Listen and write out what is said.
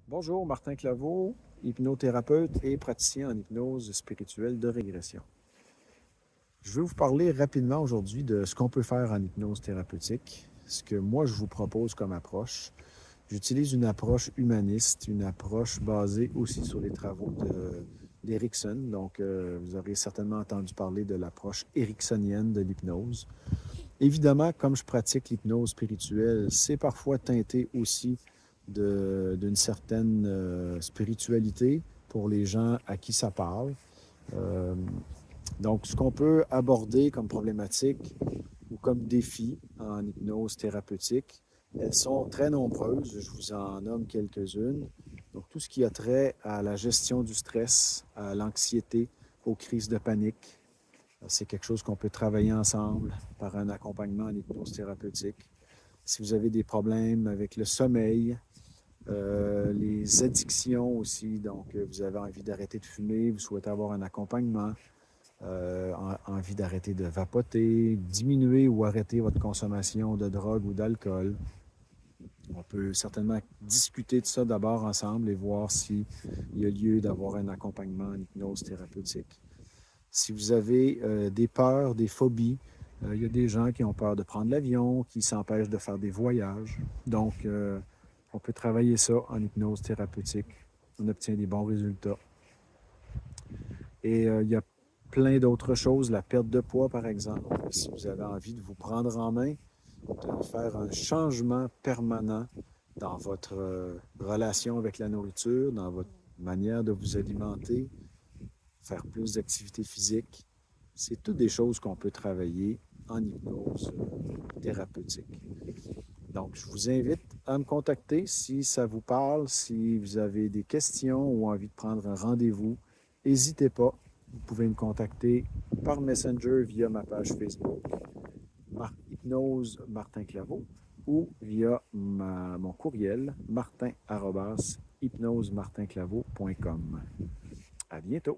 Bonjour, Martin Claveau, hypnothérapeute et praticien en hypnose spirituelle de régression. Je vais vous parler rapidement aujourd'hui de ce qu'on peut faire en hypnose thérapeutique, ce que moi je vous propose comme approche. J'utilise une approche humaniste, une approche basée aussi sur les travaux d'Erickson. Donc, vous aurez certainement entendu parler de l'approche ericksonienne de l'hypnose. Évidemment, comme je pratique l'hypnose spirituelle, c'est parfois teinté aussi d'une certaine spiritualité pour les gens à qui ça parle. Euh, donc, ce qu'on peut aborder comme problématique ou comme défi en hypnose thérapeutique, elles sont très nombreuses. Je vous en nomme quelques-unes. Donc, tout ce qui a trait à la gestion du stress, à l'anxiété, aux crises de panique, c'est quelque chose qu'on peut travailler ensemble par un accompagnement en hypnose thérapeutique. Si vous avez des problèmes avec le sommeil, les addictions aussi, donc vous avez envie d'arrêter de fumer, vous souhaitez avoir un accompagnement, envie d'arrêter de vapoter, diminuer ou arrêter votre consommation de drogue ou d'alcool. On peut certainement discuter de ça d'abord ensemble et voir s'il y a lieu d'avoir un accompagnement en hypnose thérapeutique. Si vous avez des peurs, des phobies, il y a des gens qui ont peur de prendre l'avion, qui s'empêchent de faire des voyages. Donc, on peut travailler ça en hypnose thérapeutique. On obtient des bons résultats. Et il y a plein d'autres choses, la perte de poids par exemple. Si vous avez envie de vous prendre en main, de faire un changement permanent dans votre relation avec la nourriture, dans votre manière de vous alimenter, faire plus d'activité physique, c'est toutes des choses qu'on peut travailler en hypnose thérapeutique. Donc, je vous invite à me contacter si ça vous parle, si vous avez des questions ou envie de prendre un rendez-vous. N'hésitez pas. Vous pouvez me contacter par Messenger via ma page Facebook, Hypnose Martin Claveau, ou via mon courriel martin@hypnosemartinclaveau.com. À bientôt.